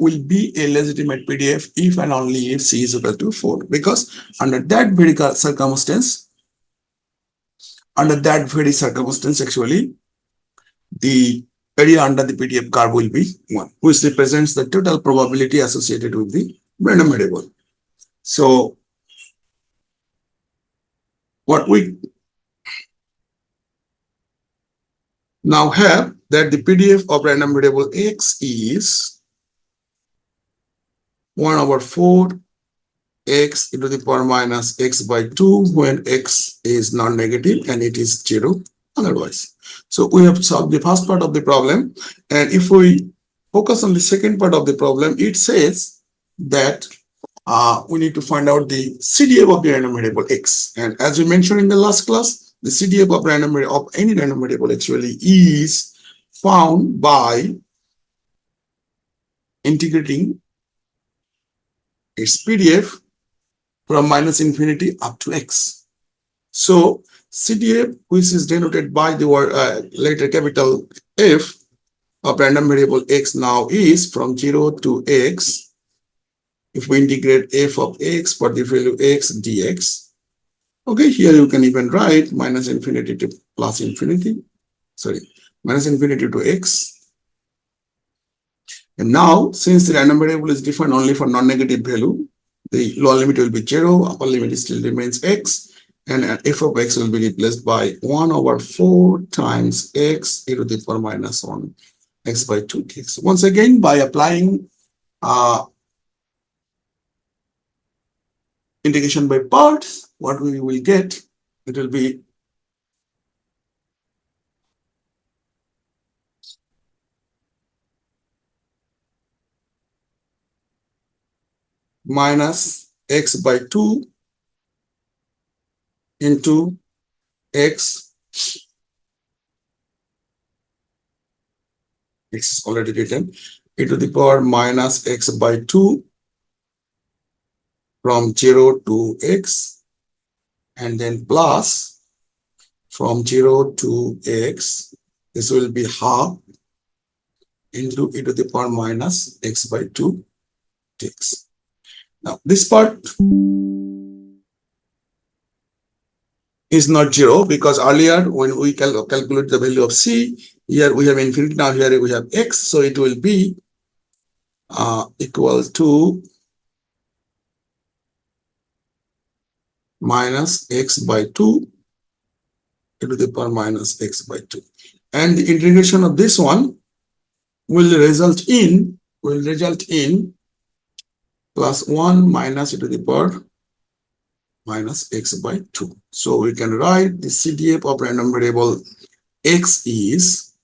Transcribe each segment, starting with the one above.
will be a legitimate PDF if and only if C is equal to 4, because under that very circumstance, actually, the area under the PDF curve will be 1, which represents the total probability associated with the random variable. So what we now have that the PDF of random variable X is 1 over 4 x into the power minus x by 2 when x is non-negative and it is 0 otherwise. So we have solved the first part of the problem, and if we focus on the second part of the problem, it says that we need to find out the CDF of the random variable x, and as we mentioned in the last class, the CDF of any random variable actually is found by integrating its PDF from minus infinity up to x. So CDF, which is denoted by the letter capital F of random variable x, now is from 0 to x. If we integrate f of x for the value x dx, okay, here you can even write minus infinity to plus infinity, minus infinity to x. And now, since the random variable is defined only for non-negative value, the lower limit will be 0, upper limit still remains x, and f of x will be replaced by 1 over 4 times x e to the power minus 1 x by 2 dx. Once again, by applying integration by parts, what we will get, it will be minus x by 2 into x is already written, e to the power minus x by 2 from 0 to x, and then plus from 0 to x, this will be half into e to the power minus x by 2 dx. Now this part is not 0 because earlier when we calculate the value of c, here we have infinity, now here we have x, so it will be equal to minus x by 2 e to the power minus x by 2, and the integration of this one will result in plus 1 minus e to the power minus x by 2. So we can write the CDF of random variable x is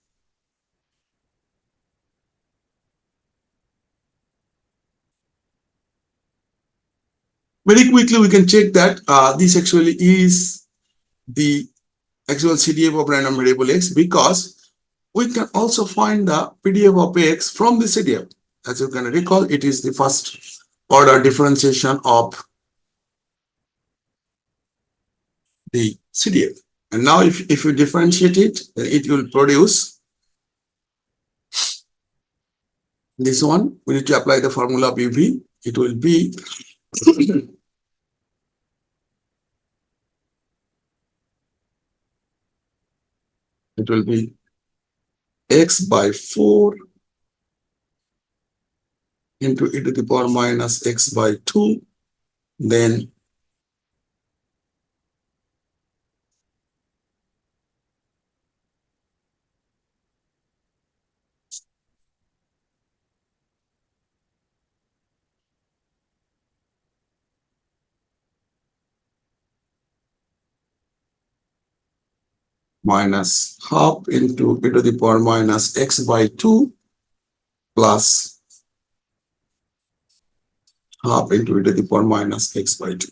very quickly we can check that this actually is the actual CDF of random variable x, because we can also find the PDF of x from the CDF. As you can recall, it is the first order differentiation of the CDF. And now if you differentiate it, then it will produce this one. We need to apply the formula of UV. It will be x by 4 into e to the power minus x by 2, then minus half into e to the power minus x by 2 plus half into e to the power minus x by 2.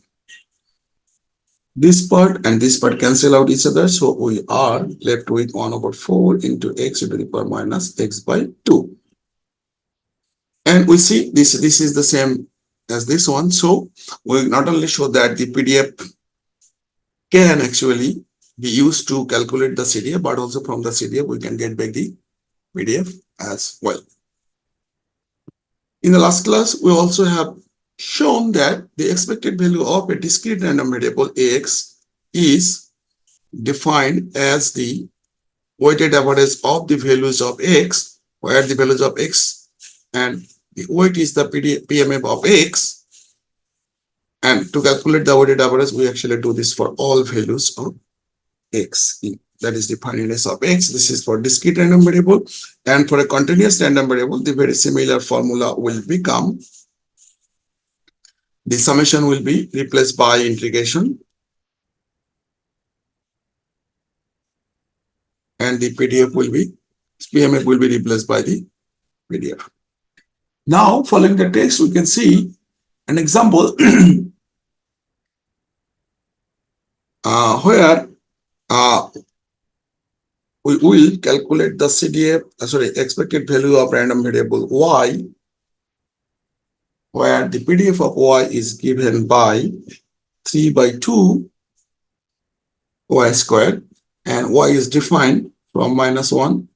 This part and this part cancel out each other, so we are left with 1 over 4 into x to the power minus x by 2. And we see this is the same as this one, so we not only show that the PDF can actually be used to calculate the CDF, but also from the CDF we can get back the PDF as well. In the last class, we also have shown that the expected value of a discrete random variable x is defined as the weighted average of the values of x, where the values of x and the weight is the PMF of x. And to calculate the weighted average, we actually do this for all values of x. That is the finiteness of x. This is for discrete random variable. And for a continuous random variable, the very similar formula will become, the summation will be replaced by integration, and the PMF will be replaced by the PDF. Now, following the text, we can see an example where we will calculate the expected value of random variable y, where the PDF of y is given by 3 by 2 y squared, and y is defined from -1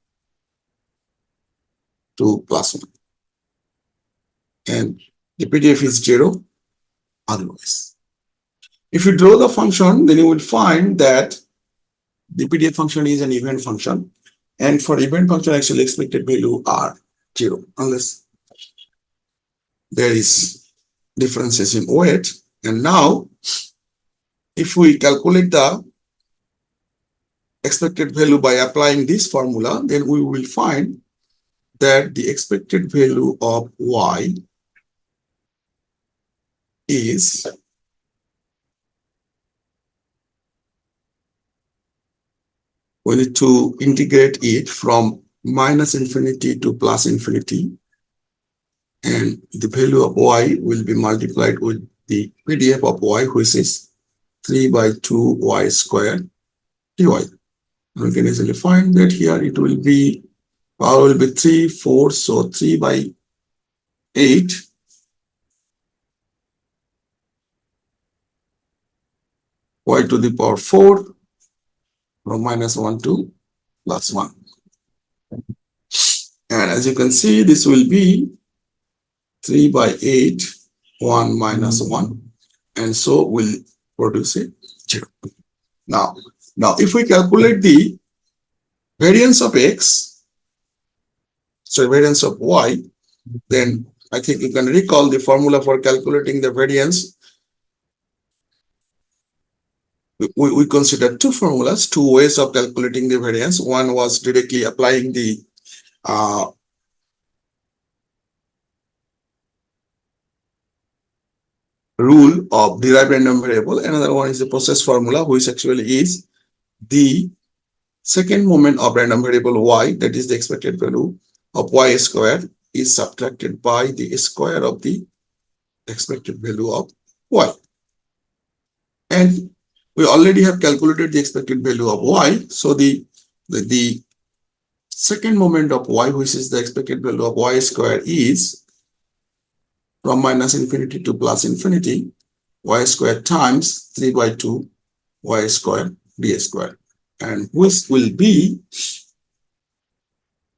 to +1. And the PDF is 0 otherwise. If you draw the function, then you will find that the PDF function is an event function. And for event function, actually expected value are 0 unless there is differences in weight. And now, if we calculate the expected value by applying this formula, then we will find that the expected value of y is we need to integrate it from -infinity to +infinity, and the value of y will be multiplied with the PDF of y, which is 3 by 2 y squared dy. We can easily find that here it will be, power will be 3, 4, so 3 by 8 y to the power 4 from -1 to +1. And as you can see, this will be 3 by 8, 1 minus 1, and so will produce a 0. Now, if we calculate the variance of x, so variance of y, then I think you can recall the formula for calculating the variance. We consider two formulas, two ways of calculating the variance. One was directly applying the rule of derived random variable. Another one is the process formula, which actually is the second moment of random variable y, that is the expected value of y squared, is subtracted by the square of the expected value of y. And we already have calculated the expected value of y. So the second moment of y, which is the expected value of y squared, is from -infinity to +infinity, y squared times 3 by 2 y squared d squared, and which will be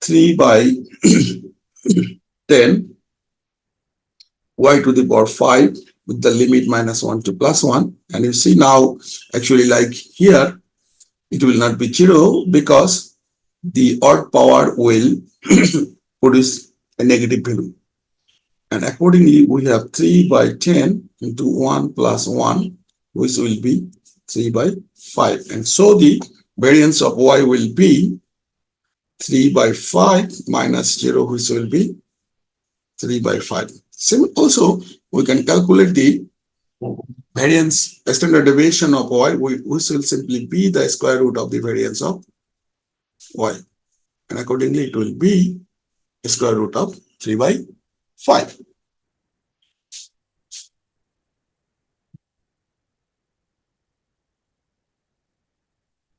3 by 10 y to the power 5 with the limit -1 to +1. And you see now, actually, like here, it will not be 0 because the odd power will produce a negative value. And accordingly, we have 3 by 10 into 1 plus 1, which will be 3 by 5. And so the variance of y will be 3 by 5 minus 0, which will be 3 by 5. Also, we can calculate the variance, standard deviation of y, which will simply be the square root of the variance of y. And accordingly, it will be the square root of 3 by 5.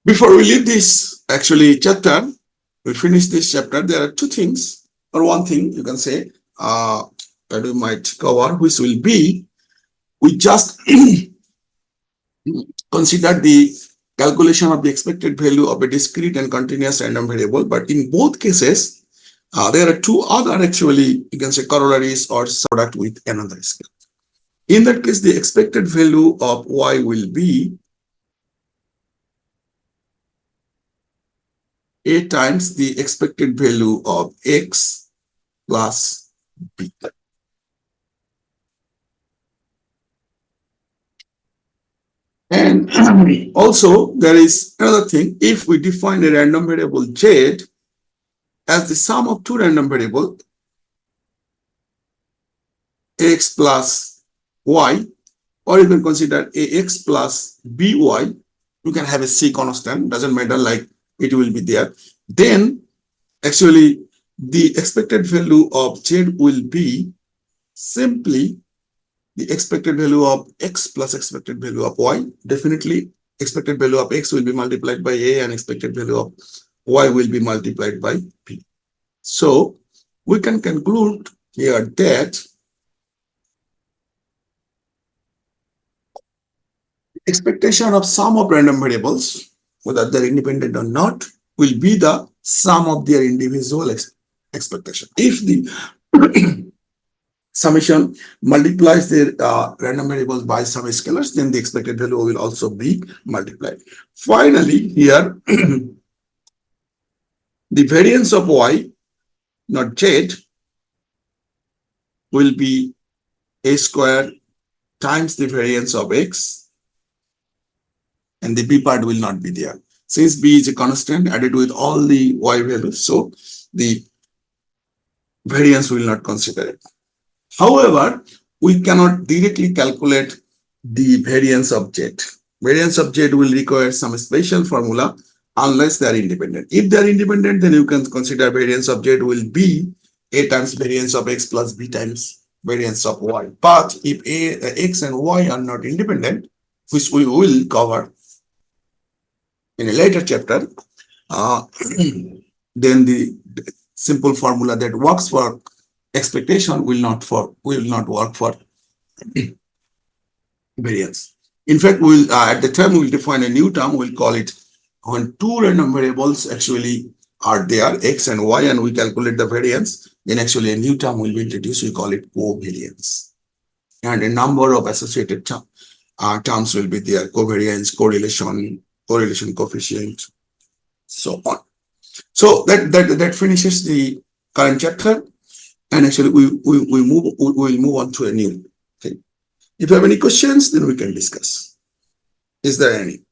Before we leave this chapter, we finish this chapter, there are two things, or one thing you can say, that we might cover, which will be, we just consider the calculation of the expected value of a discrete and continuous random variable, but in both cases, There are two other actually, you can say corollaries or product with another scale. In that case, the expected value of y will be a times the expected value of x plus b. And also there is another thing. If we define a random variable z as the sum of two random variables x plus y, or you can consider ax plus by, you can have a c constant, doesn't matter, like it will be there, then actually the expected value of z will be simply the expected value of x plus expected value of y. Definitely expected value of x will be multiplied by a and expected value of y will be multiplied by b. So we can conclude here that expectation of sum of random variables, whether they're independent or not, will be the sum of their individual expectation. If the summation multiplies their random variables by some scalars, then the expected value will also be multiplied. Finally, here the variance of y, not z, will be a square times the variance of x, and the b part will not be there. Since b is a constant added with all the y values, so the variance will not consider it. However, we cannot directly calculate the variance of z. Variance of z will require some special formula unless they are independent. If they are independent, then you can consider variance of z will be a times variance of x plus b times variance of y. But if x and y are not independent, which we will cover in a later chapter, then the simple formula that works for expectation will not work for variance. In fact, we'll at the time we'll define a new term. We'll call it, when two random variables actually are there, x and y, and we calculate the variance, then actually a new term will be introduced. We call it covariance, and a number of associated terms will be there: covariance, correlation coefficient, so on. So that finishes the current chapter, and actually we'll move on to a new thing. If you have any questions, then we can discuss. Is there any?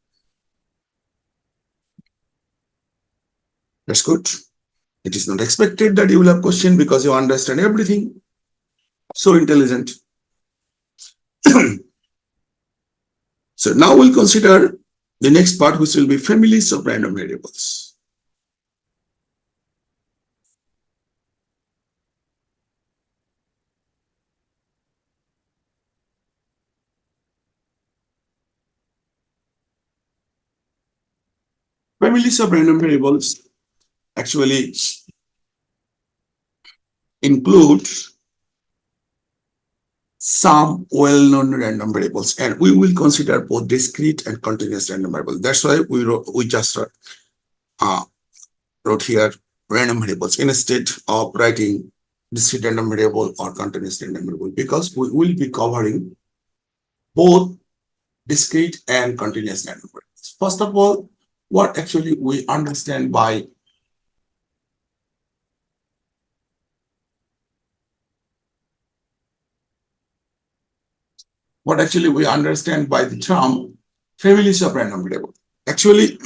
That's good. It is not expected that you will have question because you understand everything. So intelligent. So now we'll consider the next part, which will be families of random variables. Families of random variables actually include some well-known random variables, and we will consider both discrete and continuous random variables. That's why we just wrote here random variables instead of writing discrete random variable or continuous random variable, because we will be covering both discrete and continuous random variables. First of all, what actually we understand by the term families of random variable. Actually,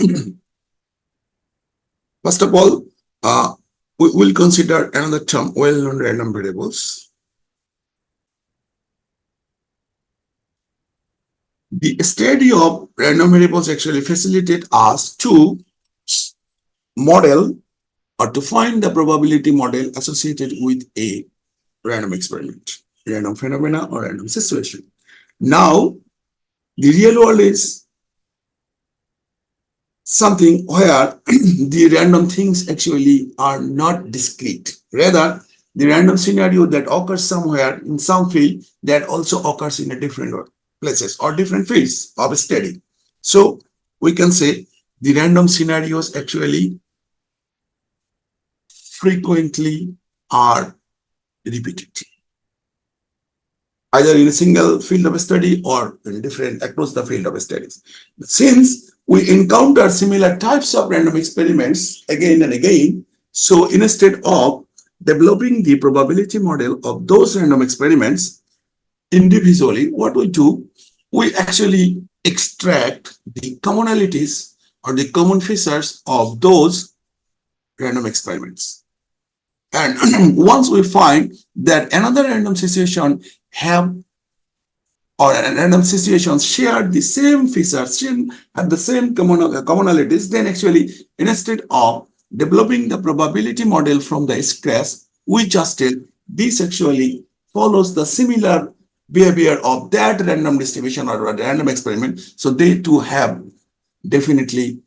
first of all, we will consider another term, well-known random variables. The study of random variables actually facilitate us to model or to find the probability model associated with a random experiment, random phenomena, or random situation. Now, the real world is something where the random things actually are not discrete. Rather, the random scenario that occurs somewhere in some field that also occurs in a different places or different fields of study. So we can say the random scenarios actually frequently are repeated, either in a single field of study or in different across the field of studies. Since we encounter similar types of random experiments again and again, so instead of developing the probability model of those random experiments individually, what we do, we actually extract the commonalities or the common features of those random experiments. And once we find that another random situation have or random situations share the same features, have the same commonalities, then actually instead of developing the probability model from the scratch, we just tell this actually follows the similar behavior of that random distribution or random experiment. So they too have definitely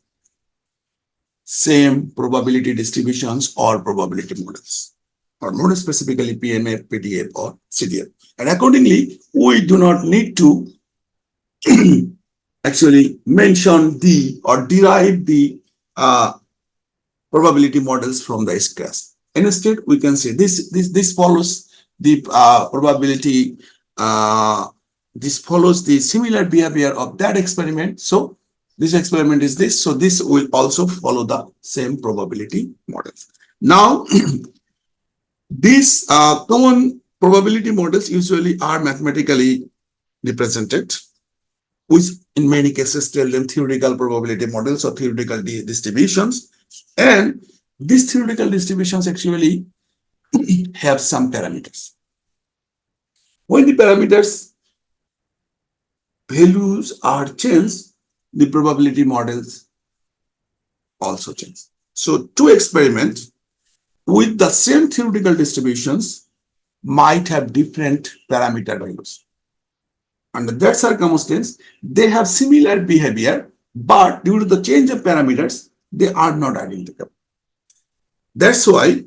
same probability distributions or probability models, or more specifically PMF, PDF, or CDF. And accordingly, we do not need to actually mention the or derive the probability models from the scratch. Instead, we can say this follows the probability. This follows the similar behavior of that experiment. So this experiment is this. So this will also follow the same probability models. Now, these common probability models usually are mathematically represented, which in many cases tell them theoretical probability models or theoretical distributions. And these theoretical distributions actually have some parameters. When the parameters values are changed, the probability models also change. So two experiments with the same theoretical distributions might have different parameter values. Under that circumstance, they have similar behavior, but due to the change of parameters, they are not identical. That's why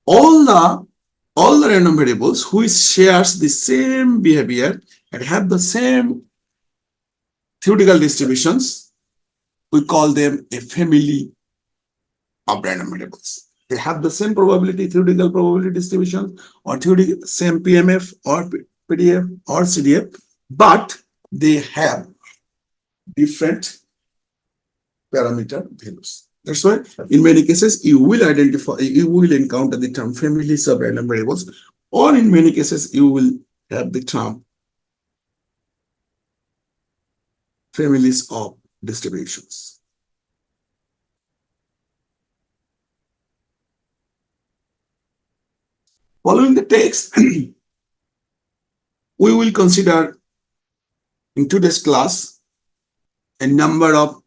all the random variables which shares the same behavior and have the same theoretical distributions, we call them a family of random variables. They have the same probability, theoretical probability distribution, or theoretical same PMF or PDF or CDF, but they have different parameter values. That's why in many cases you will encounter the term families of random variables, or in many cases you will have the term families of distributions. Following the text, we will consider in today's class a number of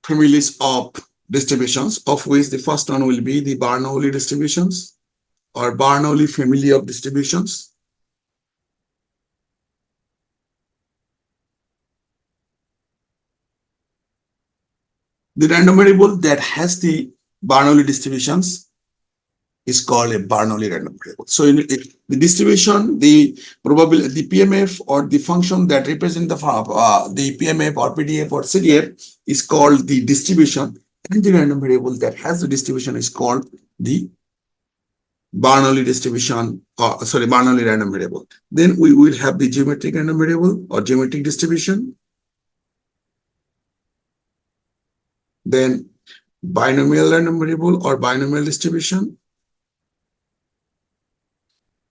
families of distributions, of which the first one will be the Bernoulli distributions or Bernoulli family of distributions. The random variable that has the Bernoulli distributions is called a Bernoulli random variable. So in the distribution, the probability, the PMF or the function that represent the PMF or PDF or CDF is called the distribution, and the random variable that has the distribution is called the Bernoulli distribution, Bernoulli random variable. Then we will have the geometric random variable or geometric distribution. Then binomial random variable or binomial distribution,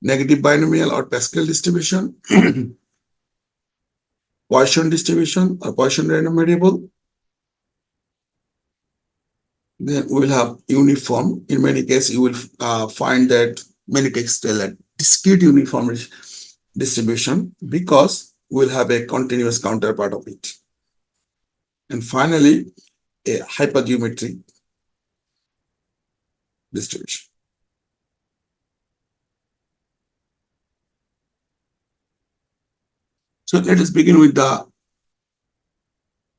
negative binomial or Pascal distribution, Poisson distribution or Poisson random variable. Then we will have uniform. In many cases, you will find that many texts tell a discrete uniform distribution because we'll have a continuous counterpart of it. And finally, a hypergeometric distribution. So let us begin with the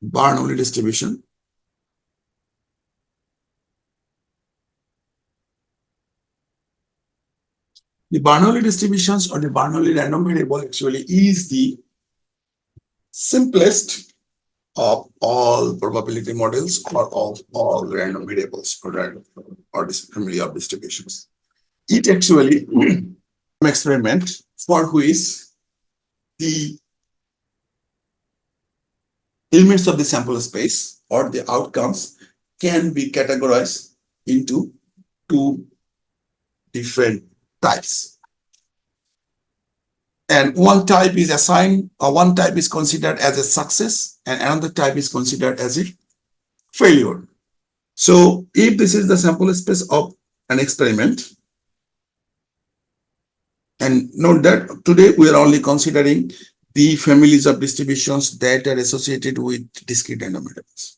Bernoulli distribution. The Bernoulli distributions or the Bernoulli random variable actually is the simplest of all probability models or of all random variables or random or this family of distributions. It actually experiment for which the elements of the sample space or the outcomes can be categorized into two different types. And one type is assigned, or one type is considered as a success, and another type is considered as a failure. So if this is the sample space of an experiment, and note that today we are only considering the families of distributions that are associated with discrete random variables.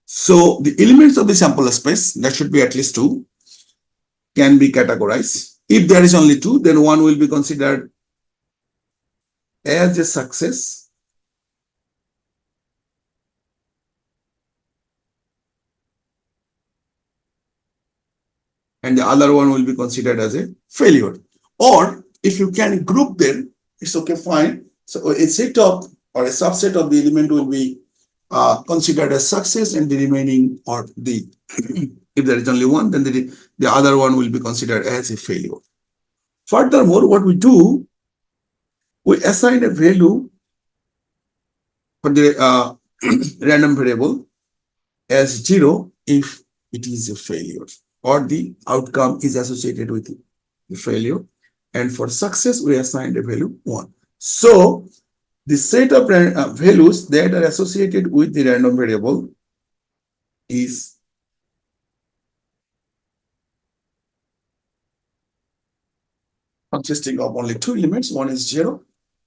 So the elements of the sample space, that should be at least two, can be categorized. If there is only two, then one will be considered as a success, and the other one will be considered as a failure. Or if you can group them, it's okay, fine. So a set of or a subset of the element will be considered as success, and the remaining, or the if there is only one, then the other one will be considered as a failure. Furthermore, what we do, we assign a value for the random variable as 0 if it is a failure or the outcome is associated with the failure, and for success we assign a value 1. So the set of values that are associated with the random variable is consisting of only two elements. One is 0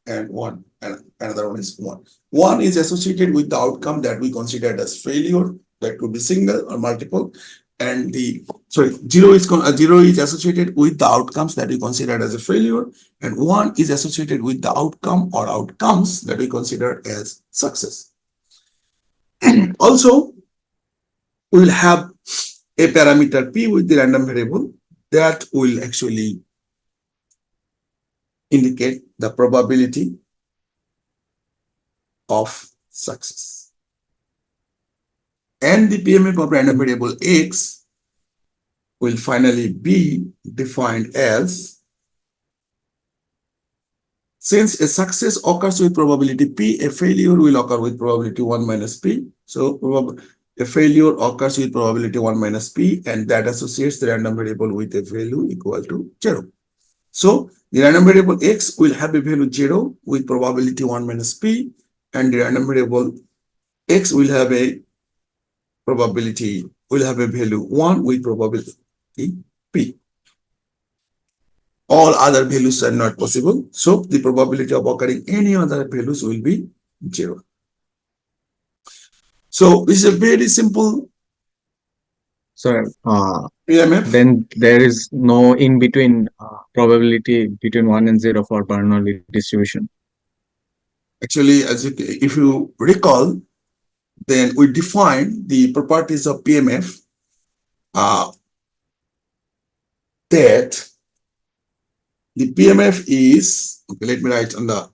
and 1, and another one is 1. 1 is associated with the outcome that we considered as failure, that could be single or multiple, and the 0 is associated with the outcomes that we considered as a failure, and 1 is associated with the outcome or outcomes that we consider as success. Also, we will have a parameter p with the random variable that will actually indicate the probability of success. And the PMF of random variable x will finally be defined as, since a success occurs with probability p, a failure will occur with probability 1 minus p. So a failure occurs with probability 1 minus p, and that associates the random variable with a value equal to 0. So the random variable x will have a value 0 with probability 1 minus p, and the random variable x will have a value 1 with probability p. All other values are not possible, so the probability of occurring any other values will be 0. So this is a very simple PMF. Then there is no in between probability between 1 and 0 for Bernoulli distribution. Actually, if you recall, then we define the properties of PMF that the PMF is, okay, let me write on the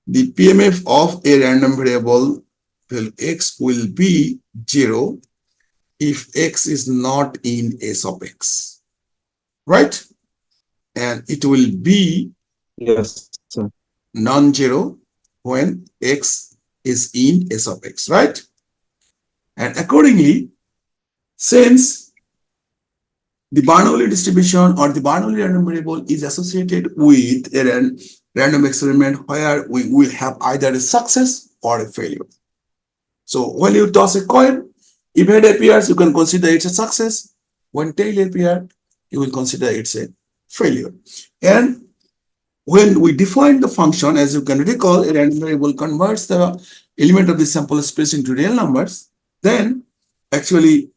PMF of a random variable value x will be 0 if x is not in S of x, right? And it will be non-zero when x is in S of x, right? And accordingly, since the Bernoulli distribution or the Bernoulli random variable is associated with a random experiment where we will have either a success or a failure. So when you toss a coin, if head appears, you can consider it's a success. When tail appears, you will consider it's a failure. And when we define the function, as you can recall, a random variable converts the element of the sample space into real numbers, then actually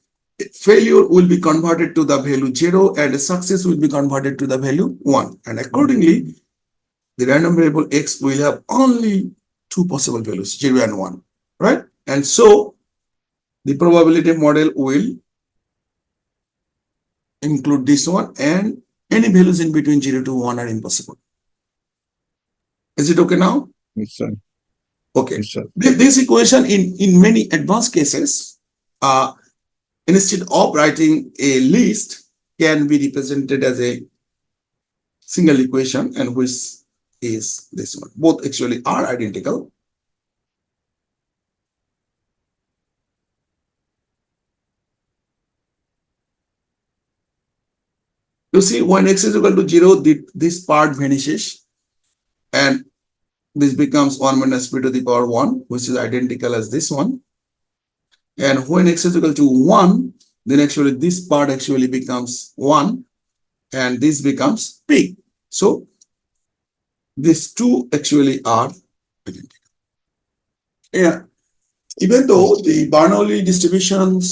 failure will be converted to the value 0 and a success will be converted to the value 1. And accordingly, the random variable x will have only two possible values, 0 and 1, right? And so the probability model will include this one, and any values in between 0 to 1 are impossible. Is it okay now? Yes, sir. Okay. Yes, sir. This equation in many advanced cases, instead of writing a list, can be represented as a single equation, and which is this one. Both actually are identical. You see, when x is equal to 0, this part vanishes, and this becomes 1 minus p to the power 1, which is identical as this one. And when x is equal to 1, then actually this part actually becomes 1, and this becomes p. So these two actually are identical. Yeah. Even though the Bernoulli distribution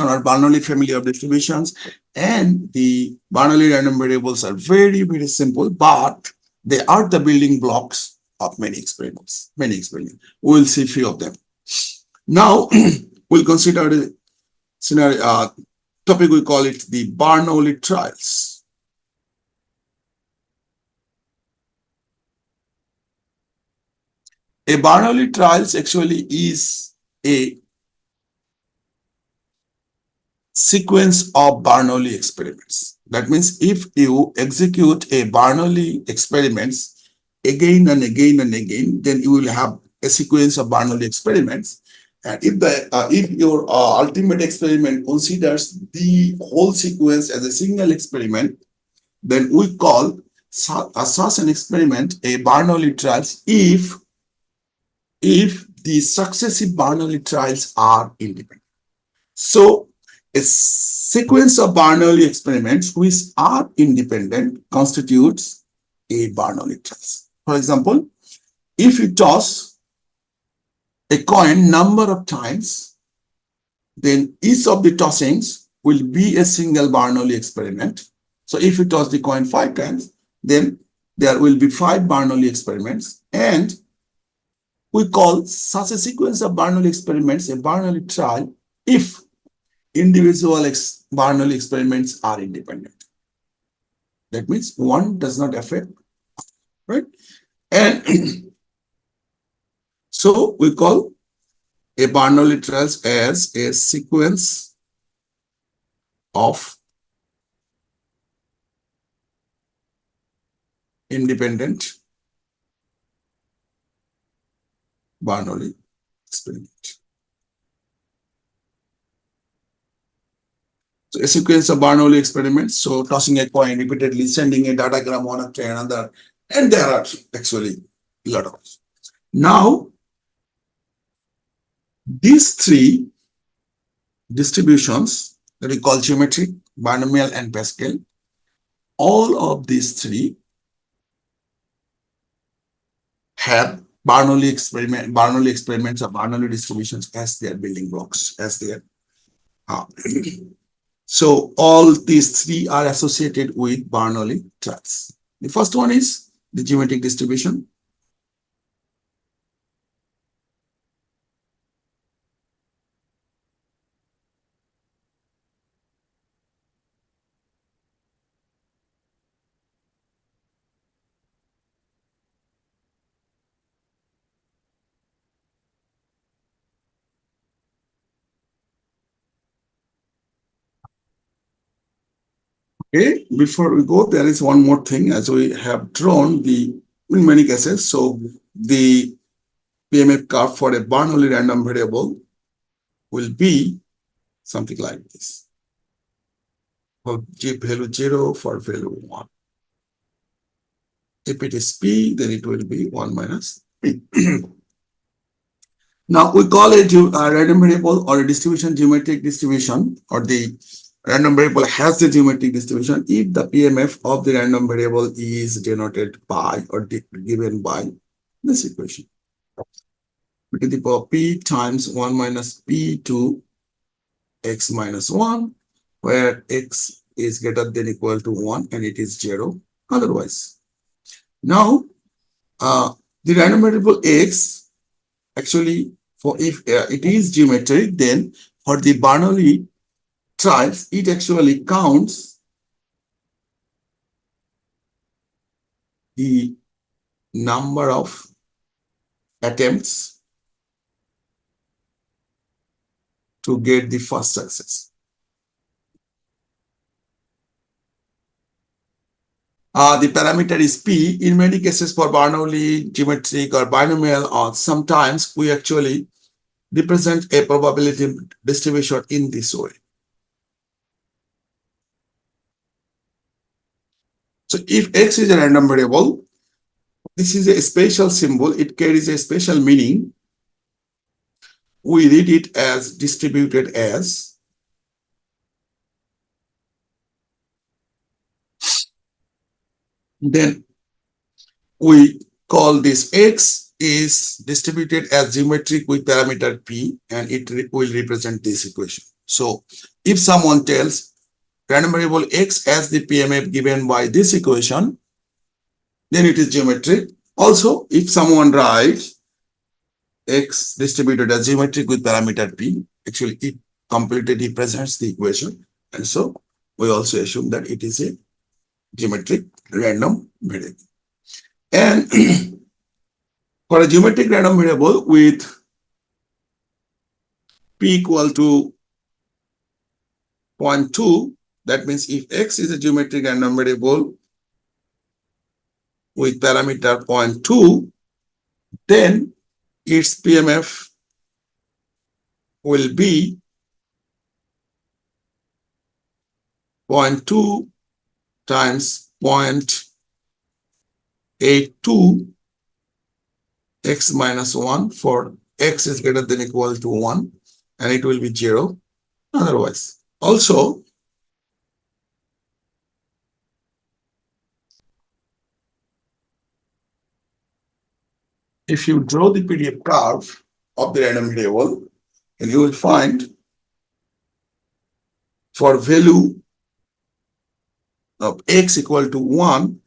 or Bernoulli family of distributions and the Bernoulli random variables are very, very simple, but they are the building blocks of many experiments. Many experiments. We'll see few of them. Now, we'll consider the scenario topic. We call it the Bernoulli trials. A Bernoulli trials actually is a sequence of Bernoulli experiments. That means if you execute a Bernoulli experiments again and again and again, then you will have a sequence of Bernoulli experiments. And if your ultimate experiment considers the whole sequence as a single experiment, then we call such an experiment a Bernoulli trials if the successive Bernoulli trials are independent. So a sequence of Bernoulli experiments which are independent constitutes a Bernoulli trials. For example, if you toss a coin number of times, then each of the tossings will be a single Bernoulli experiment. So if you toss the coin 5 times, then there will be 5 Bernoulli experiments, and we call such a sequence of Bernoulli experiments a Bernoulli trial if individual Bernoulli experiments are independent. That means one does not affect, right? And so we call a Bernoulli trials as a sequence of independent Bernoulli experiment. So a sequence of Bernoulli experiments. So tossing a coin repeatedly, sending a datagram one after another, and there are actually a lot of. Now, these three distributions that we call geometric, binomial, and Pascal, all of these three have Bernoulli experiments or Bernoulli distributions as their building blocks, as their so all these three are associated with Bernoulli trials. The first one is the geometric distribution. Okay, before we go, there is one more thing, as we have drawn the in many cases. So the PMF curve for a Bernoulli random variable will be something like this. For value 0, for value 1. If it is P, then it will be 1 minus P. Now we call it a random variable or a distribution geometric distribution, or the random variable has the geometric distribution if the PMF of the random variable is denoted by or given by this equation. P to the power P times 1 minus P to x minus 1, where x is greater than equal to 1 and it is 0 otherwise. Now, the random variable x actually, for if it is geometric, then for the Bernoulli trials, it actually counts the number of attempts to get the first success. The parameter is P. In many cases for Bernoulli, geometric or binomial, or sometimes we actually represent a probability distribution in this way. So if X is a random variable, this is a special symbol. It carries a special meaning. We read it as distributed as. Then we call this X is distributed as geometric with parameter P, and it will represent this equation. So if someone tells random variable X as the PMF given by this equation, then it is geometric. Also, if someone writes X distributed as geometric with parameter P, actually it completely represents the equation. And so we also assume that it is a geometric random variable. And for a geometric random variable with P equal to 0.2, that means if X is a geometric random variable with parameter 0.2, then its PMF will be 0.2 times 0.82 x minus 1 for x is greater than equal to 1, and it will be 0 otherwise. Also, if you draw the PDF curve of the random variable, and you will find for value of x equal to 1,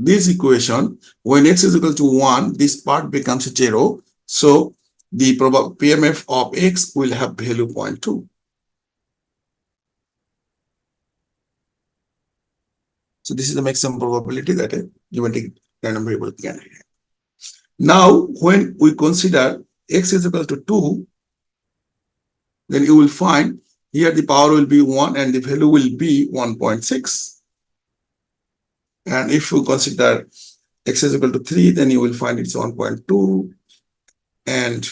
this equation, when x is equal to 1, this part becomes 0. So the PMF of x will have value 0.2. So this is the maximum probability that a geometric random variable can have. Now, when we consider x is equal to 2, then you will find here the power will be 1 and the value will be 1.6. And if you consider x is equal to 3, then you will find it's 1.2. And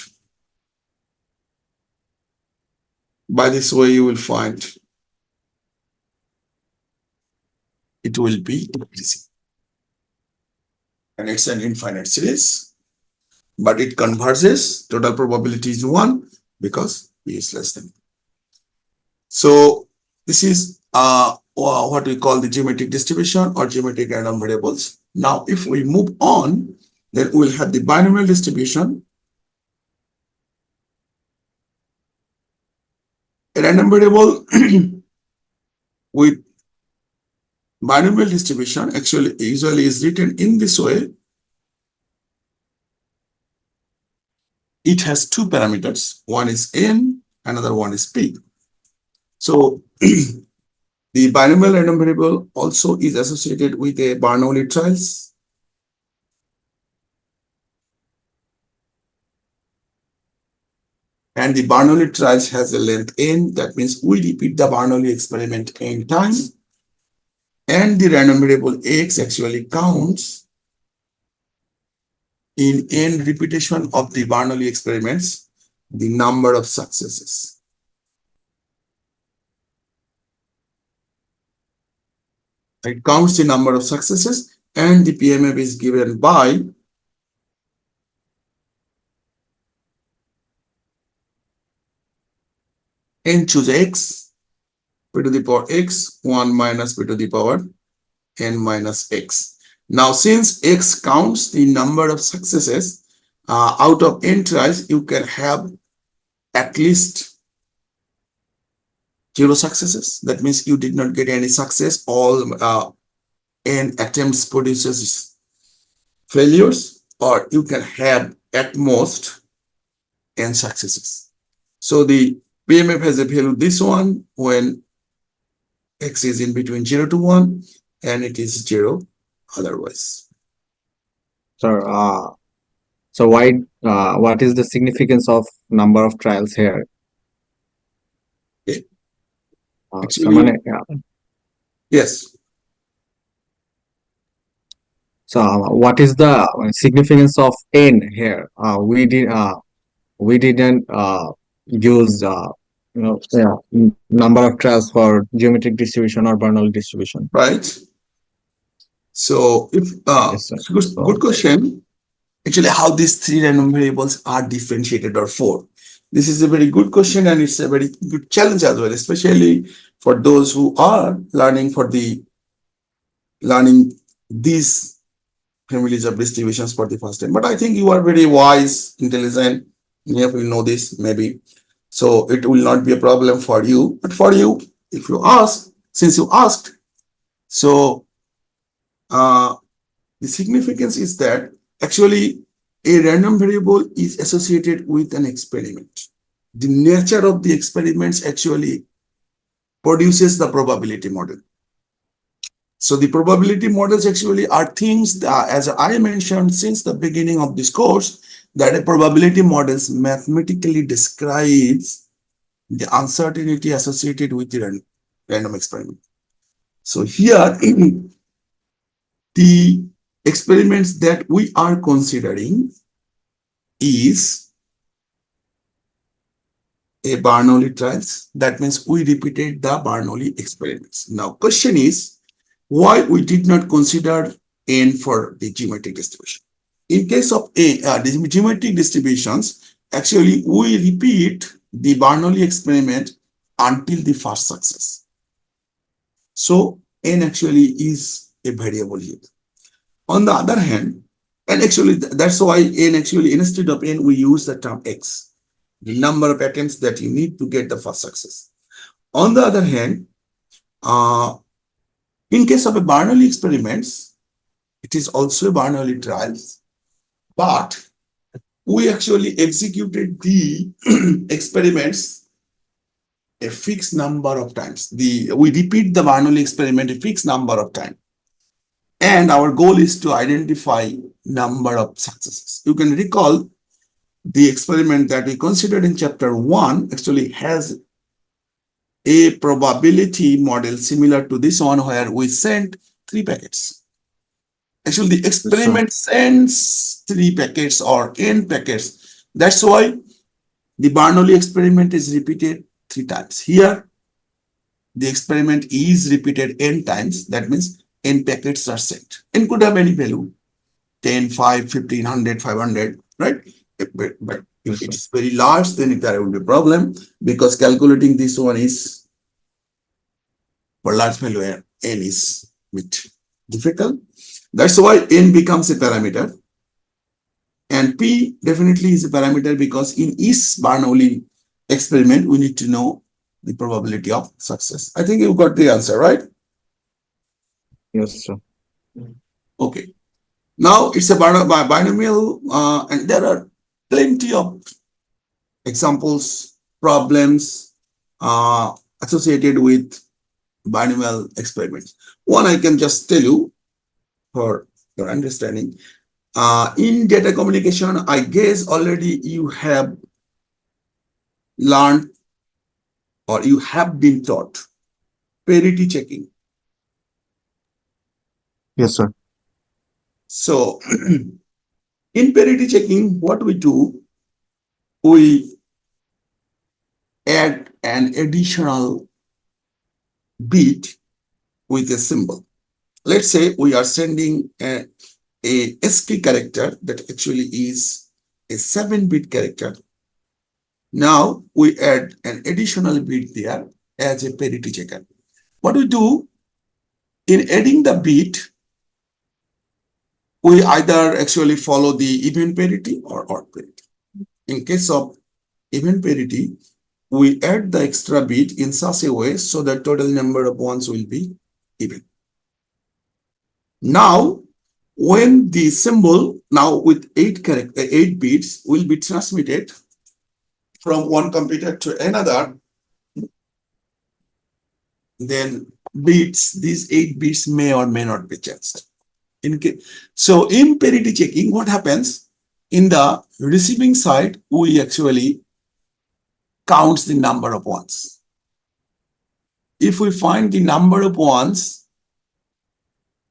by this way, you will find it will be decreasing. And it's an infinite series, but it converges. Total probability is 1 because p is less than. So this is what we call the geometric distribution or geometric random variables. Now, if we move on, then we'll have the binomial distribution. A random variable with binomial distribution actually usually is written in this way. It has two parameters. One is n, another one is p. So the binomial random variable also is associated with a Bernoulli trials. And the Bernoulli trials has a length n. That means we repeat the Bernoulli experiment n times. And the random variable x actually counts in n repetition of the Bernoulli experiments the number of successes. It counts the number of successes, and the PMF is given by n choose x, p to the power x, 1 minus p to the power n minus x. Now, since x counts the number of successes, out of n tries, you can have at least 0 successes. That means you did not get any success. All n attempts produces failures, or you can have at most n successes. So the PMF has a value this one when x is in between 0 to 1, and it is 0 otherwise. Sir, So why? What is the significance of number of trials here? Okay. So, Actually, yes, what is the significance of n here? We didn't use number of trials for geometric distribution or Bernoulli distribution. right. So if Yes, sir. good question. Actually, how these three random variables are differentiated or four. This is a very good question and it's a very good challenge as well, especially for those who are learning these families of distributions for the first time. But I think you are very wise, intelligent. Many of you know this maybe. So it will not be a problem for you. But for you, if you ask, since you asked, so uh, the significance is that actually a random variable is associated with an experiment. The nature of the experiments actually produces the probability model. So the probability models actually are things that, as I mentioned since the beginning of this course, that a probability models mathematically describes the uncertainty associated with the random experiment. So here, the experiments that we are considering is a Bernoulli trials. That means we repeated the Bernoulli experiments. Now, question is why we did not consider n for the geometric distribution. In case of the geometric distributions, actually we repeat the Bernoulli experiment until the first success. So n actually is a variable here. On the other hand, and actually that's why n actually instead of n we use the term x, the number of attempts that you need to get the first success. On the other hand, uh, in case of a Bernoulli experiments, it is also a Bernoulli trials, but we actually executed the experiments a fixed number of times. We repeat the Bernoulli experiment a fixed number of times. And our goal is to identify number of successes. You can recall the experiment that we considered in chapter 1 actually has a probability model similar to this one where we sent 3 packets. Actually, the Yes, sir. experiment sends 3 packets or n packets. That's why the Bernoulli experiment is repeated 3 times. Here, the experiment is repeated n times. That means n packets are sent. N could have any value 10, 5, 15, 100, 500, right? But if Yes, it sir. is very large, then there will be a problem because calculating this one is for large value n is bit difficult. That's why n becomes a parameter. And P definitely is a parameter because in each Bernoulli experiment, we need to know the probability of success. I think you got the answer, right? Yes, sir. Okay. Now it's a binomial, and there are plenty of examples, problems associated with binomial experiments. One I can just tell you for your understanding. In data communication, I guess already you have learned or you have been taught parity checking. Yes, sir. So in parity checking, what we do, we add an additional bit with a symbol. Let's say we are sending a ASCII character that actually is a 7-bit character. Now we add an additional bit there as a parity checker. What we do in adding the bit, we either actually follow the even parity or odd parity. In case of even parity, we add the extra bit in such a way so that total number of ones will be even. Now, when the symbol now with 8 bits will be transmitted from one computer to another, then these 8 bits may or may not be changed. So in parity checking, what happens? In the receiving side, we actually count the number of ones. If we find the number of ones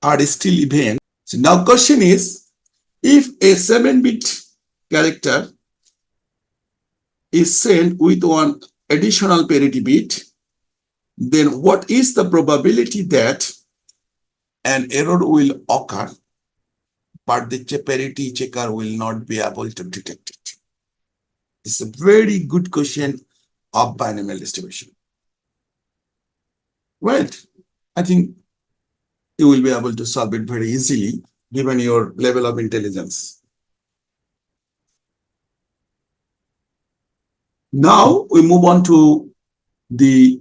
are still even, so now question is, if a 7-bit character is sent with one additional parity bit, then what is the probability that an error will occur, but the parity checker will not be able to detect it? It's a very good question of binomial distribution. Right? I think you will be able to solve it very easily given your level of intelligence. Now we move on to the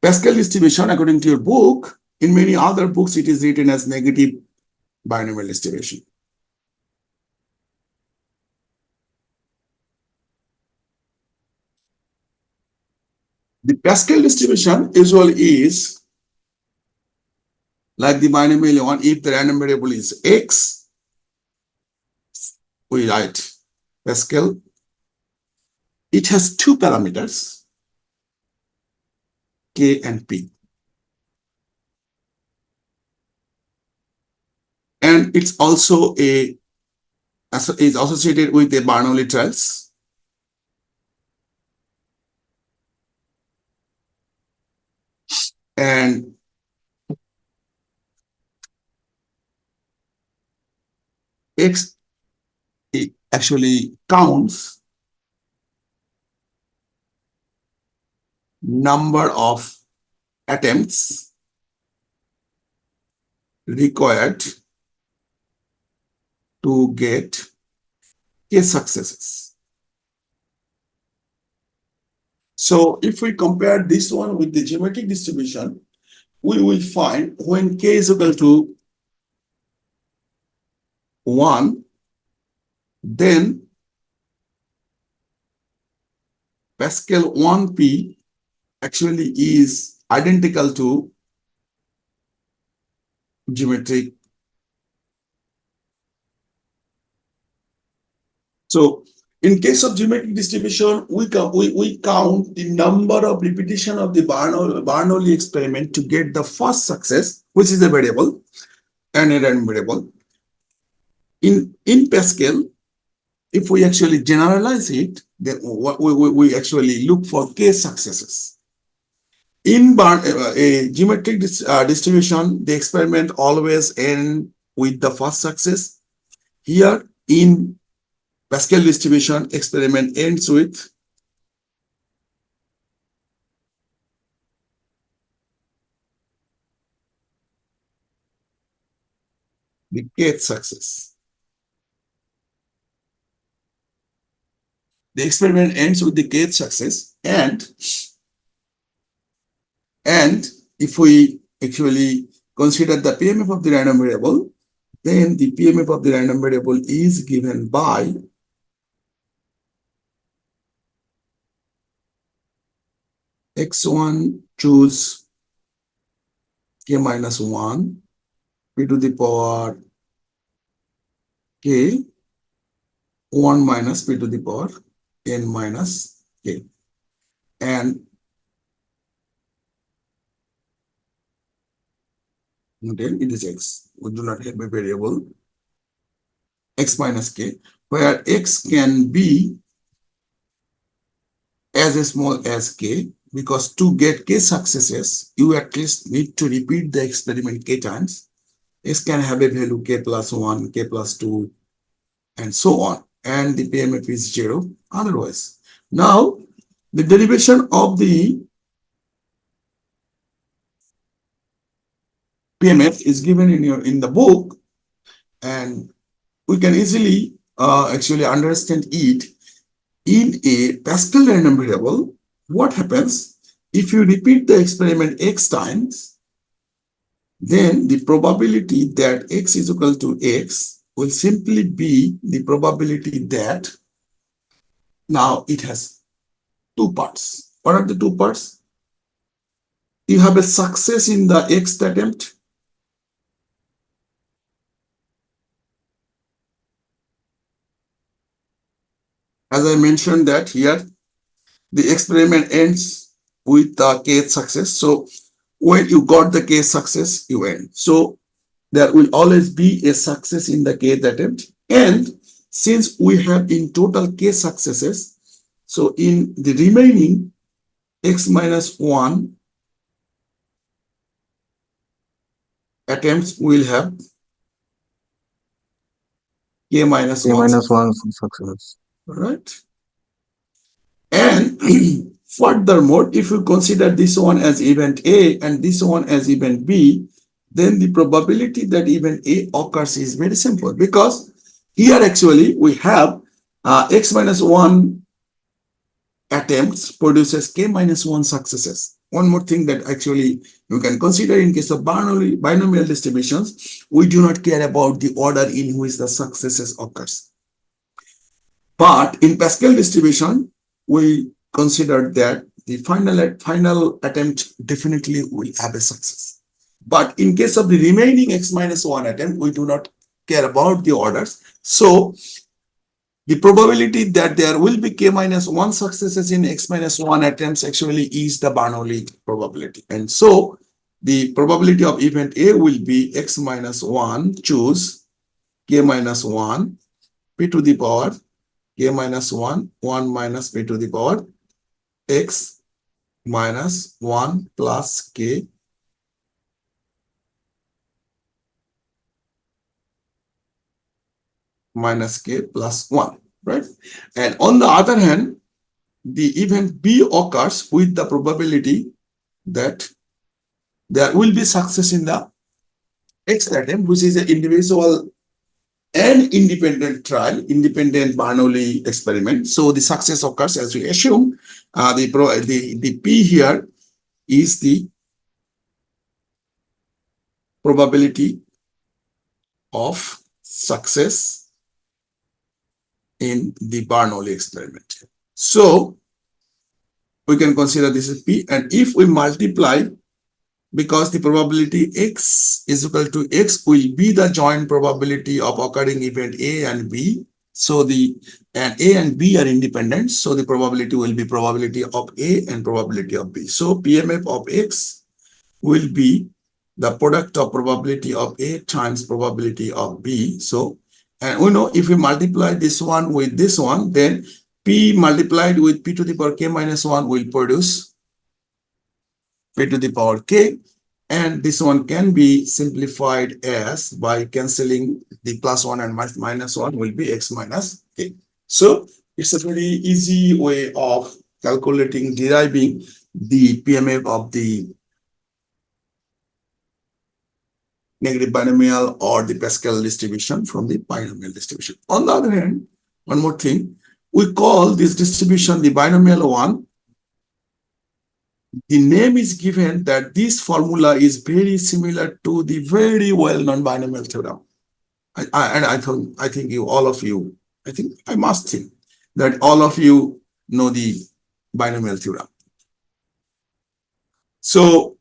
Pascal distribution. According to your book, in many other books, it is written as negative binomial distribution. The Pascal distribution usually is like the binomial one. If the random variable is x, we write Pascal. It has two parameters, k and p. And it's also is associated with the Bernoulli trials. And x actually counts number of attempts required to get k successes. So if we compare this one with the geometric distribution, we will find when k is equal to 1, then Pascal 1p actually is identical to geometric. So in case of geometric distribution, we count the number of repetition of the Bernoulli experiment to get the first success, which is a variable and a random variable. In Pascal, if we actually generalize it, then we actually look for k successes. In a geometric distribution, the experiment always ends with the first success. Here in Pascal distribution, experiment ends with the kth success. The experiment ends with the kth success, and if we actually consider the PMF of the random variable, then the PMF of the random variable is given by x1 choose k minus 1 p to the power k 1 minus p to the power n minus k. And then it is x. We do not have a variable x minus k, where x can be as small as k, because to get k successes, you at least need to repeat the experiment k times. X can have a value k plus 1, k plus 2, and so on. And the PMF is 0 otherwise. Now, the derivation of the PMF is given in the book, and we can easily actually understand it. In a Pascal random variable, what happens if you repeat the experiment x times, then the probability that x is equal to x will simply be the probability that now it has two parts. What are the two parts? You have a success in the x attempt as I mentioned that here, the experiment ends with the kth success. So when you got the kth success, you end. So there will always be a success in the kth attempt. And since we have in total k successes, so in the remaining x minus 1 attempts, we'll have k minus A 1 minus success. one success. Right? And furthermore, if you consider this one as event A and this one as event B, then the probability that event A occurs is very simple, because here actually we have x minus 1 attempts produces k minus 1 successes. One more thing that actually you can consider in case of binomial distributions, we do not care about the order in which the successes occurs. But in Pascal distribution, we consider that the final attempt definitely will have a success. But in case of the remaining x minus 1 attempt, we do not care about the orders. So the probability that there will be k minus 1 successes in x minus 1 attempts actually is the Bernoulli probability. And so the probability of event A will be x minus 1 choose k minus 1 p to the power k minus 1 1 minus p to the power x minus 1 plus k minus k plus 1, right? And on the other hand, the event B occurs with the probability that there will be success in the X attempt, which is an individual and independent trial, independent Bernoulli experiment. So the success occurs as we assume. The P here is the probability of success in the Bernoulli experiment. So we can consider this as P, and if we multiply, because the probability x is equal to x will be the joint probability of occurring event A and B. So and A and B are independent. So the probability will be probability of A and probability of B. So PMF of x will be the product of probability of A times probability of B. So, and we know if we multiply this one with this one, then P multiplied with P to the power k minus 1 will produce p to the power k, and this one can be simplified as by cancelling the plus 1 and minus 1 will be x minus k. So it's a very easy way of deriving the PMF of the negative binomial or the Pascal distribution from the binomial distribution. On the other hand, one more thing, we call this distribution the binomial one. The name is given that this formula is very similar to the very well-known binomial theorem. I think all of you, I must think that all of you know the binomial theorem. So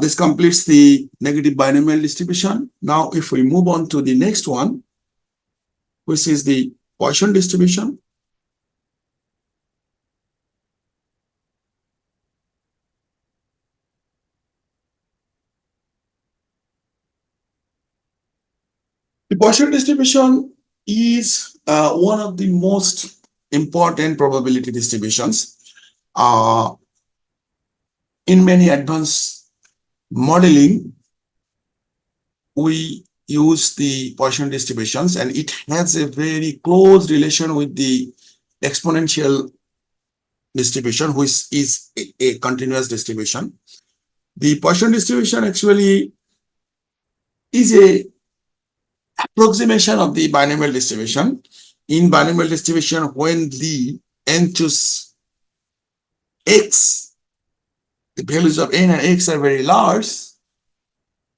this completes the negative binomial distribution. Now, if we move on to the next one, which is the Poisson distribution. The Poisson distribution is one of the most important probability distributions. In many advanced modeling, we use the Poisson distributions, and it has a very close relation with the exponential distribution, which is a continuous distribution. The Poisson distribution actually is a approximation of the binomial distribution. In binomial distribution, when the n choose x, the values of n and x are very large,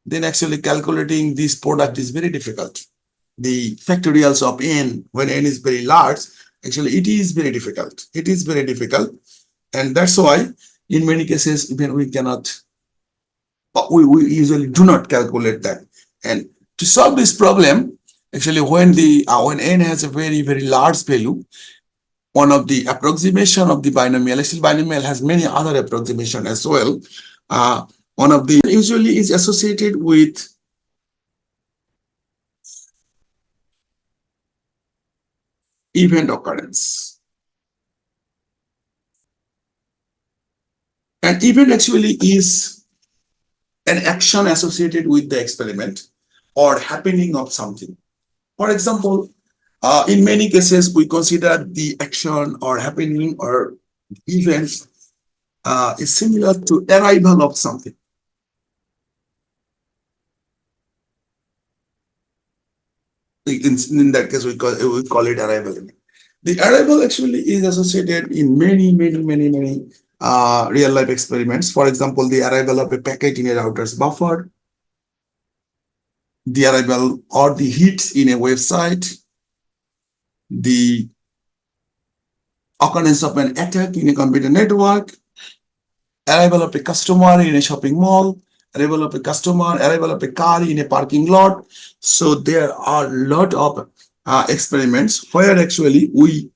then actually calculating this product is very difficult. The factorials of n, when n is very large, actually it is very difficult. It is very difficult. And that's why in many cases, even we cannot, we usually do not calculate that. And to solve this problem, Actually, when n has a very large value, one of the approximation of the binomial, actually binomial has many other approximation as well. One of the usually is associated with event occurrence. An event actually is an action associated with the experiment or happening of something. For example, in many cases, we consider the action or happening or event is similar to arrival of something. In that case, we call it arrival. The arrival actually is associated in many real life experiments. For example, the arrival of a packet in a router's buffer, the arrival or the hits in a website, the occurrence of an attack in a computer network, arrival of a customer in a shopping mall, arrival of a car in a parking lot. So there are a lot of experiments where actually we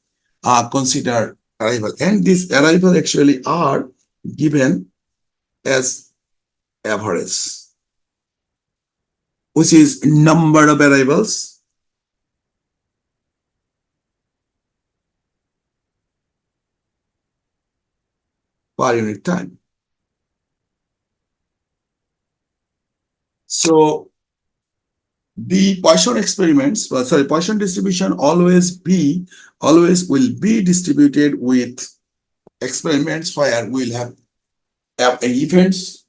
consider arrival, and these arrival actually are given as average, which is number of arrivals per unit time. So the Poisson experiments, Poisson distribution always will be distributed with experiments where we'll have events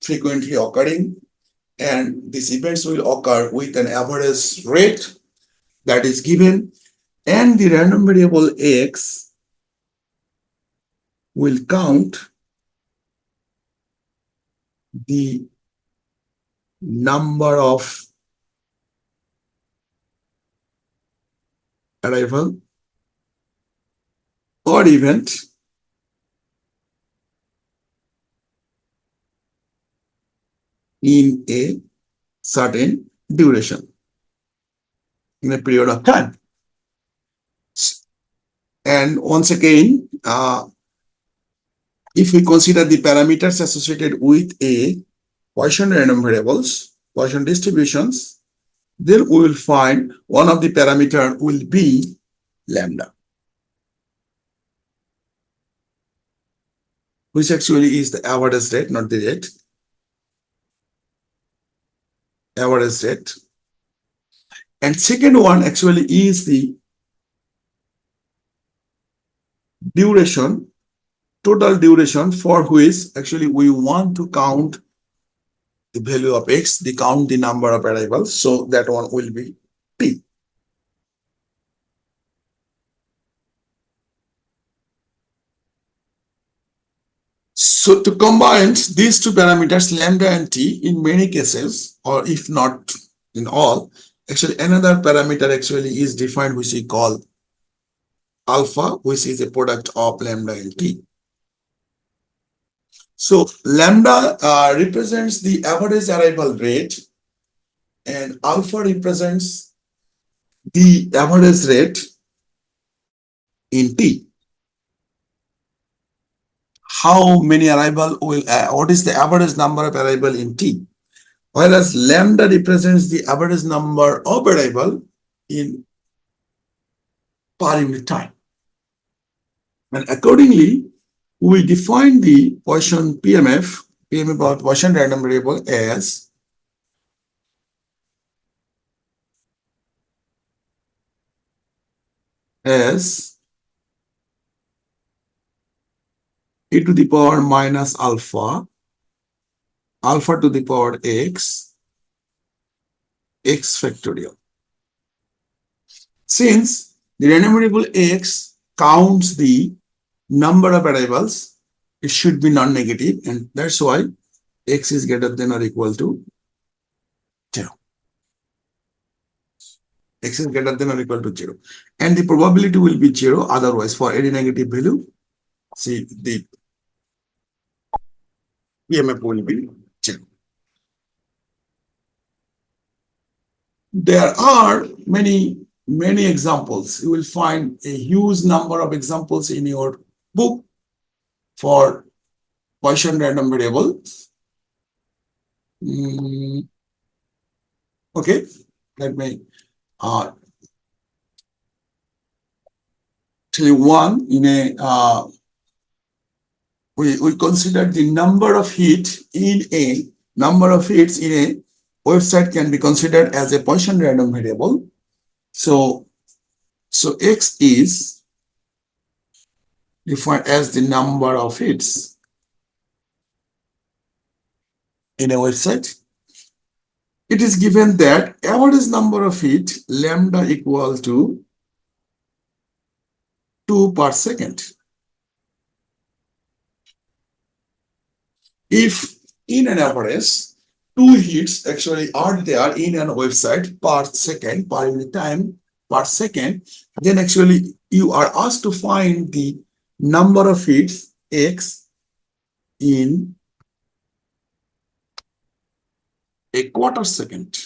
frequently occurring, and these events will occur with an average rate that is given, and the random variable x will count the number of arrival or event in a certain duration, in a period of time. And once again, if we consider the parameters associated with a Poisson random variables, Poisson distributions, then we will find one of the parameter will be lambda, which actually is the average rate, not the rate, average rate. And second one actually is the duration, total duration for which actually we want to count the value of x, the count the number of arrivals. So that one will be t. So to combine these two parameters, lambda and t, in many cases, or if not in all, actually another parameter actually is defined, which we call alpha, which is a product of lambda and t. So lambda represents the average arrival rate, and alpha represents the average rate in t. How many arrival will, what is the average number of arrival in t? Whereas lambda represents the average number of arrival in per unit time. And accordingly, we define the Poisson PMF or Poisson random variable as e to the power minus alpha, alpha to the power x, x factorial. Since the random variable x counts the number of arrivals, it should be non-negative, and that's why x is greater than or equal to 0. X is greater than or equal to 0. And the probability will be 0, otherwise for any negative value, see the PMF will be 0. There are many examples. You will find a huge number of examples in your book for Gaussian random variable. Okay, let me tell you one. In a we consider the number of hits in a website can be considered as a Gaussian random variable. So x is defined as the number of hits in a website. It is given that average number of hits lambda equal to 2 per second. If in an average 2 hits actually are there in a website per second, per unit time per second, then actually you are asked to find the number of hits x in a quarter second.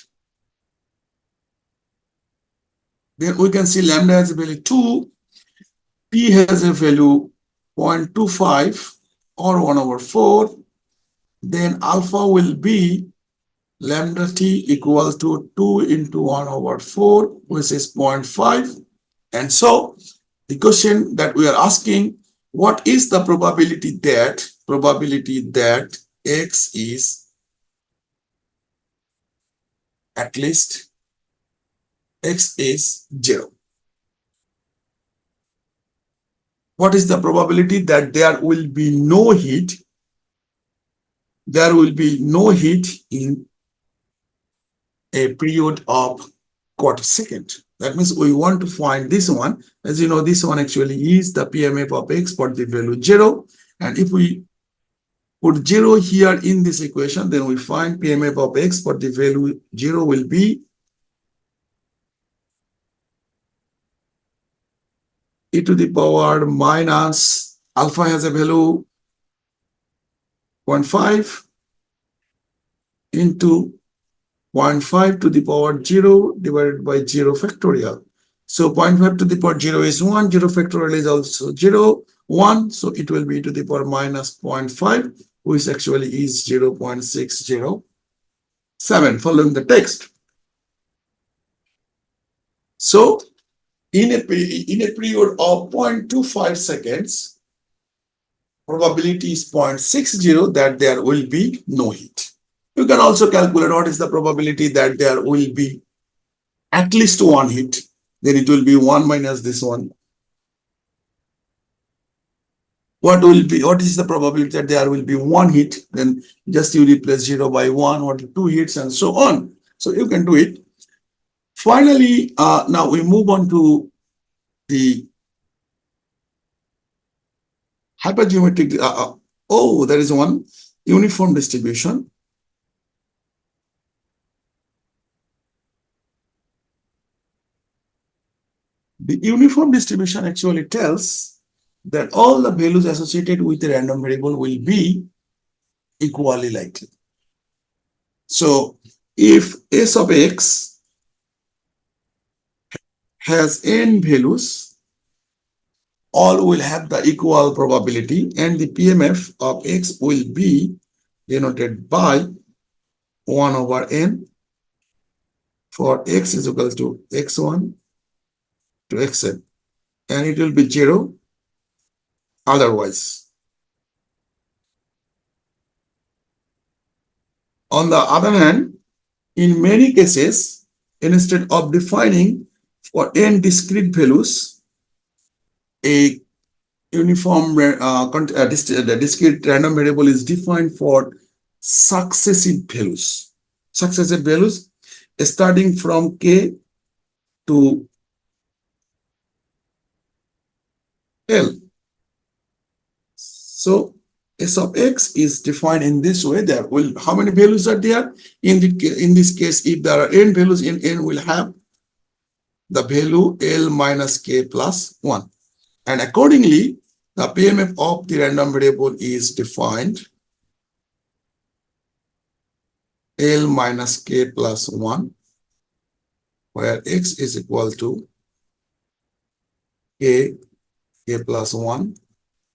Then we can see lambda has a value 2, p has a value 0.25 or 1 over 4. Then alpha will be lambda t equal to 2 into 1 over 4, which is 0.5. And so the question that we are asking, what is the probability that x is at least x is 0? What is the probability that there will be no heat? There will be no heat in a period of quarter second. That means we want to find this one. As you know, this one actually is the PMF of x for the value 0. And if we put 0 here in this equation, then we find PMF of x for the value 0 will be e to the power minus alpha has a value 0.5 into 0.5 to the power 0 divided by 0 factorial. So 0.5 to the power 0 is 1, 0 factorial is also 0, 1. So it will be to the power minus 0.5, which actually is 0.607 following the text. So in a period of 0.25 seconds, probability is 0.60 that there will be no heat. You can also calculate what is the probability that there will be at least one hit. Then it will be 1 minus this one. What is the probability that there will be one hit? Then just you replace 0 by 1 or 2 hits and so on. So you can do it. Finally, now we move on to the hypergeometric. There is one uniform distribution. The uniform distribution actually tells that all the values associated with a random variable will be equally likely. So if S of x has n values, all will have the equal probability, and the PMF of x will be denoted by 1 over n for x is equal to x1 to xn, and it will be 0 otherwise. On the other hand, in many cases, instead of defining for n discrete values, a discrete random variable is defined for successive values. Successive values starting from k to l. So S of x is defined in this way. There will how many values are there? In this case, if there are n values in n, will have the value l minus k plus 1. And accordingly, the PMF of the random variable is defined l minus k plus 1 where x is equal to a plus 1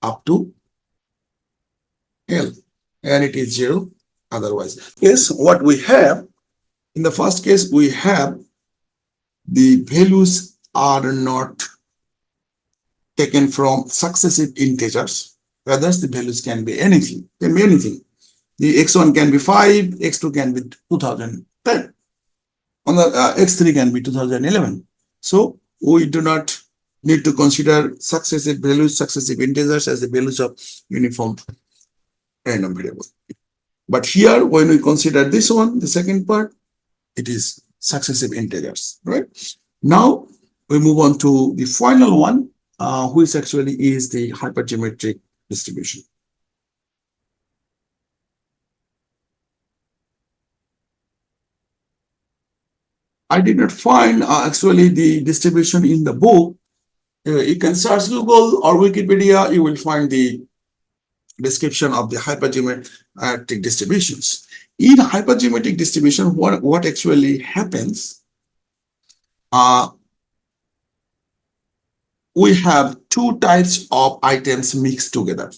up to L, and it is 0 otherwise. Yes, what we have in the first case, we have the values are not taken from successive integers. Whether the values can be anything, The x1 can be 5, x2 can be 2010, on the x3 can be 2011. So we do not need to consider successive values, successive integers as the values of uniform random variable. But here, when we consider this one, the second part, it is successive integers, right? Now we move on to the final one, which actually is the hypergeometric distribution. I did not find actually the distribution in the book. You can search Google or Wikipedia, you will find the description of the hypergeometric distributions. In hypergeometric distribution, what actually happens, we have two types of items mixed together.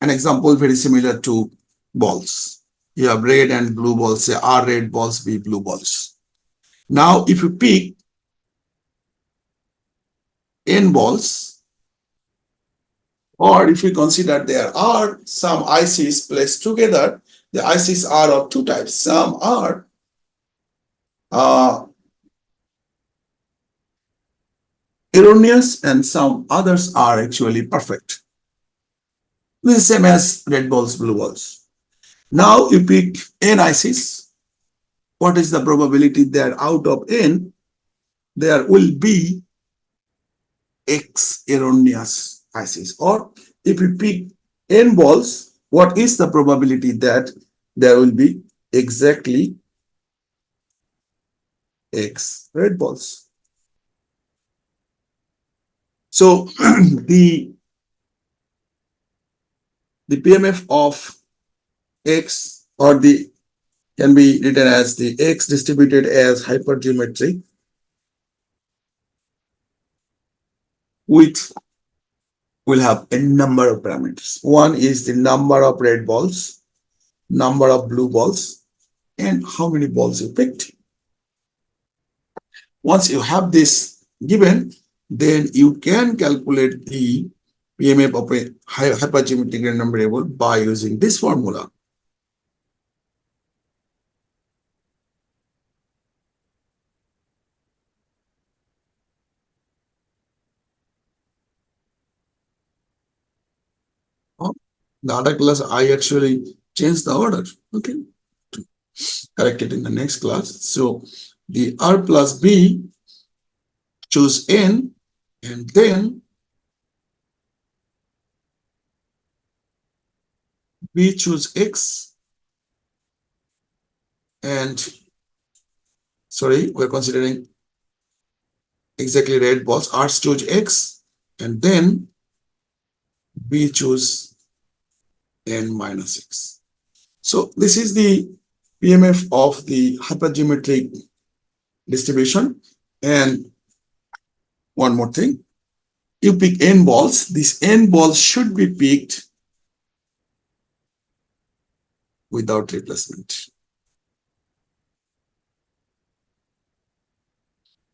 An example very similar to balls. You have red and blue balls, say R red balls, B blue balls. Now, if you pick N balls, or if we consider there are some ICs placed together, the ICs are of two types. Some are erroneous and some others are actually perfect. This is the same as red balls, blue balls. Now you pick N ICs. What is the probability that out of N, there will be X erroneous ICs? Or if you pick N balls, what is the probability that there will be exactly X red balls? So the PMF of X, or the can be written as the X distributed as hypergeometric with will have a number of parameters. One is the number of red balls, number of blue balls, and how many balls you picked. Once you have this given, then you can calculate the PMF of a hypergeometric random variable by using this formula. Oh, the other class, I actually changed the order. Okay, correct it in the next class. So the R plus B, choose N, and then B choose X, and sorry, we're considering exactly red balls. R choose X, and then B choose N minus X. So this is the PMF of the hypergeometric distribution. And one more thing, you pick N balls. These N balls should be picked without replacement.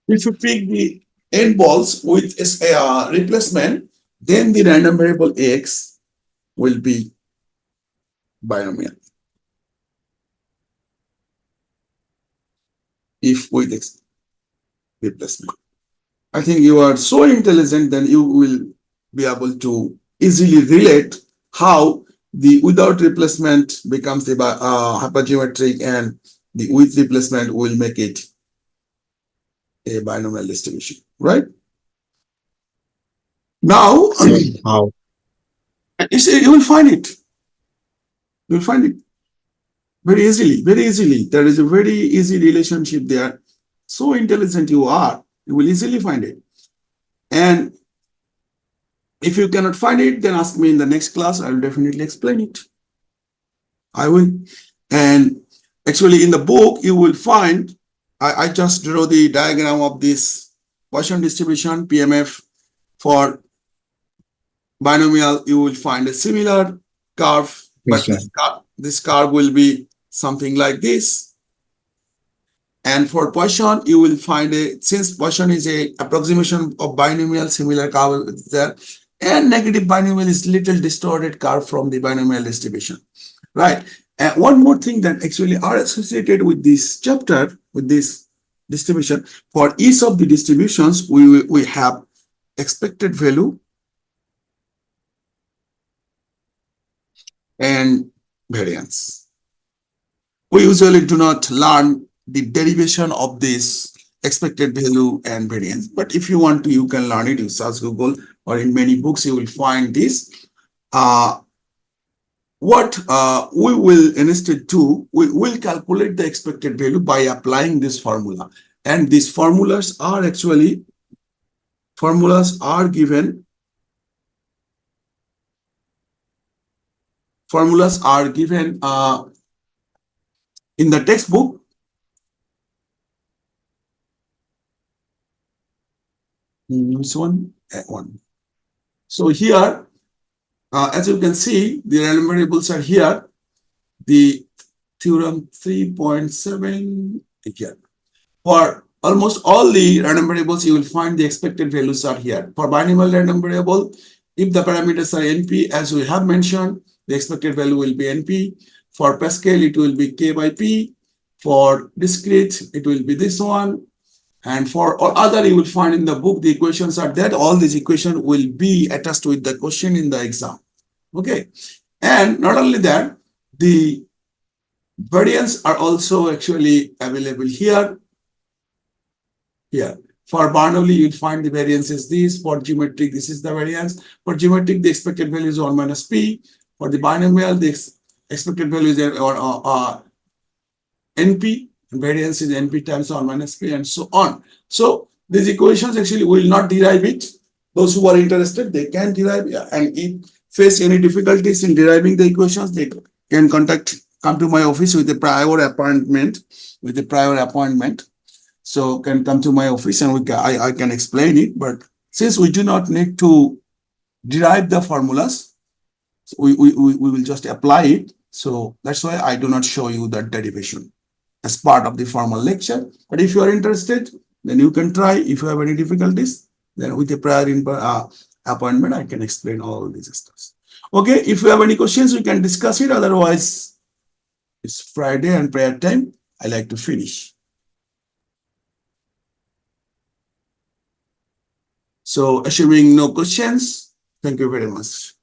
If you pick the N balls with a replacement, then the random variable X will be binomial. If with replacement. I think you are so intelligent, then you will be able to easily relate how the without replacement becomes the hypergeometric, and the with replacement will make it a binomial distribution, right? Now, How? you will find it. You will find it very easily, very easily. There is a very easy relationship there. So intelligent you are, you will easily find it. And if you cannot find it, then ask me in the next class. I will definitely explain it. I will. And actually, in the book, you will find I just draw the diagram of this Poisson distribution PMF. For binomial, you will find a similar curve, Yes, but sir. this curve will be something like this. And for Poisson, you will find since Poisson is a approximation of binomial, similar curve is there, and negative binomial is little distorted curve from the binomial distribution, right? And one more thing that actually are associated with this chapter, with this distribution, for each of the distributions, we have expected value and variance. We usually do not learn the derivation of this expected value and variance, but if you want to, you can learn it. You search Google or in many books, you will find this. What we will instead do, we will calculate the expected value by applying this formula. And these formulas are actually, formulas are given in the textbook. This one. So here, as you can see, the random variables are here. The theorem 3.7 here. For almost all the random variables, you will find the expected values are here. For binomial random variable, if the parameters are NP, as we have mentioned, the expected value will be NP. For Pascal, it will be K by P. For discrete, it will be this one. And for all other, you will find in the book, the equations are there. All these equations will be attached with the question in the exam. Okay. And not only that, the variants are also actually available here. Here. For Bernoulli, you'll find the variance is this. For geometric, this is the variance. For geometric, the expected value is 1 minus p. For the binomial, the expected value is NP. Variance is NP times 1 minus p, and so on. So these equations actually will not derive it. Those who are interested, they can derive, and if face any difficulties in deriving the equations, they can come to my office with a prior appointment. So can come to my office and I can explain it. But since we do not need to derive the formulas, we will just apply it. So that's why I do not show you that derivation as part of the formal lecture. But if you are interested, then you can try. If you have any difficulties, then with a prior appointment, I can explain all these stuff. Okay, if you have any questions, we can discuss it. Otherwise, it's Friday and prayer time. I like to finish. So assuming no questions, thank you very much.